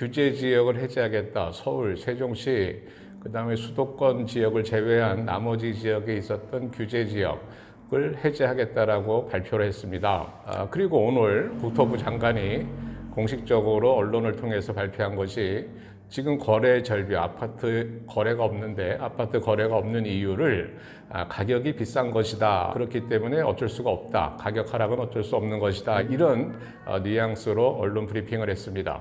규제 지역을 해제하겠다. 서울, 세종시, 그다음에 수도권 지역을 제외한 나머지 지역에 있었던 규제 지역을 해제하겠다라고 발표를 했습니다. 그리고 오늘 국토부 장관이 공식적으로 언론을 통해서 발표한 것이 지금 거래 절벽, 아파트 거래가 없는 이유를 가격이 비싼 것이다. 그렇기 때문에 어쩔 수가 없다. 가격 하락은 어쩔 수 없는 것이다. 이런 뉘앙스로 언론 브리핑을 했습니다.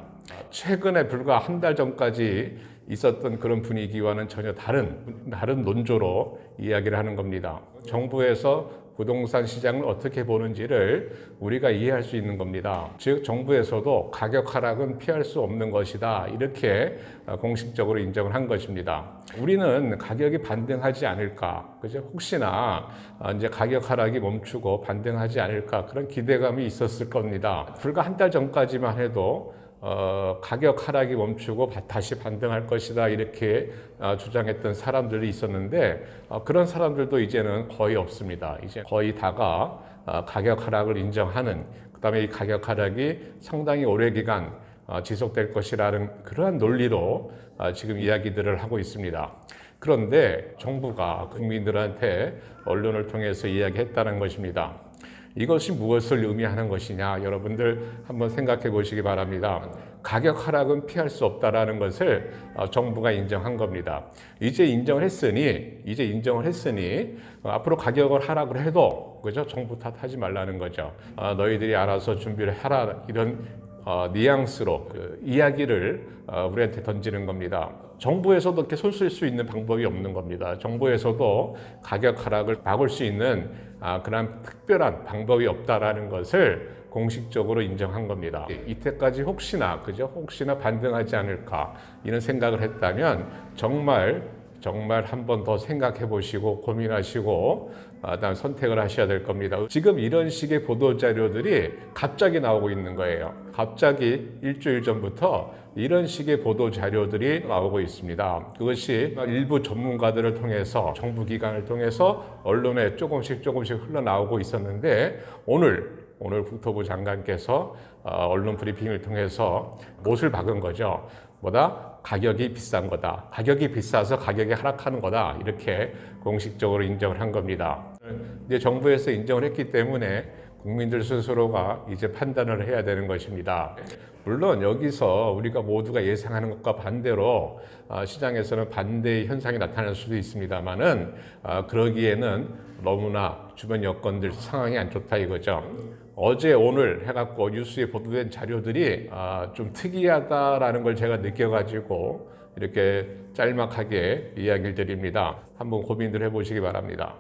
최근에 불과 한 달 전까지 있었던 그런 분위기와는 전혀 다른 논조로 이야기를 하는 겁니다. 정부에서 부동산 시장을 어떻게 보는지를 우리가 이해할 수 있는 겁니다. 즉 정부에서도 가격 하락은 피할 수 없는 것이다. 이렇게 공식적으로 인정을 한 것입니다. 우리는 가격이 반등하지 않을까, 그죠? 혹시나 이제 가격 하락이 멈추고 반등하지 않을까 그런 기대감이 있었을 겁니다. 불과 한 달 전까지만 해도 가격 하락이 멈추고 다시 반등할 것이다 이렇게 주장했던 사람들이 있었는데 그런 사람들도 이제는 거의 없습니다. 이제 거의 다가 가격 하락을 인정하는, 그다음에 이 가격 하락이 상당히 오래 기간 지속될 것이라는 그러한 논리로 지금 이야기들을 하고 있습니다. 그런데 정부가 국민들한테 언론을 통해서 이야기했다는 것입니다. 이것이 무엇을 의미하는 것이냐, 여러분들 한번 생각해 보시기 바랍니다. 가격 하락은 피할 수 없다라는 것을 정부가 인정한 겁니다. 이제 인정을 했으니 앞으로 가격을 하락을 해도, 그죠? 정부 탓하지 말라는 거죠. 너희들이 알아서 준비를 하라, 이런 뉘앙스로 이야기를 우리한테 던지는 겁니다. 정부에서도 이렇게 손 쓸 수 있는 방법이 없는 겁니다. 정부에서도 가격 하락을 막을 수 있는 그런 특별한 방법이 없다라는 것을 공식적으로 인정한 겁니다. 이때까지 혹시나 반등하지 않을까 이런 생각을 했다면 정말 한 번 더 생각해 보시고 고민하시고 다음 선택을 하셔야 될 겁니다. 지금 이런 식의 보도 자료들이 갑자기 나오고 있는 거예요. 갑자기 일주일 전부터 이런 식의 보도 자료들이 나오고 있습니다. 그것이 일부 전문가들을 통해서, 정부 기관을 통해서 언론에 조금씩 흘러나오고 있었는데 오늘 국토부 장관께서 언론 브리핑을 통해서 못을 박은 거죠. 가격이 비싼 거다. 가격이 비싸서 가격이 하락하는 거다. 이렇게 공식적으로 인정을 한 겁니다. 이제 정부에서 인정을 했기 때문에 국민들 스스로가 이제 판단을 해야 되는 것입니다. 물론 여기서 우리가 모두가 예상하는 것과 반대로 시장에서는 반대의 현상이 나타날 수도 있습니다만은 그러기에는 너무나 주변 여건들 상황이 안 좋다 이거죠. 어제 오늘 해갖고 뉴스에 보도된 자료들이 좀 특이하다라는 걸 제가 느껴가지고 이렇게 짤막하게 이야기를 드립니다. 한번 고민들 해보시기 바랍니다.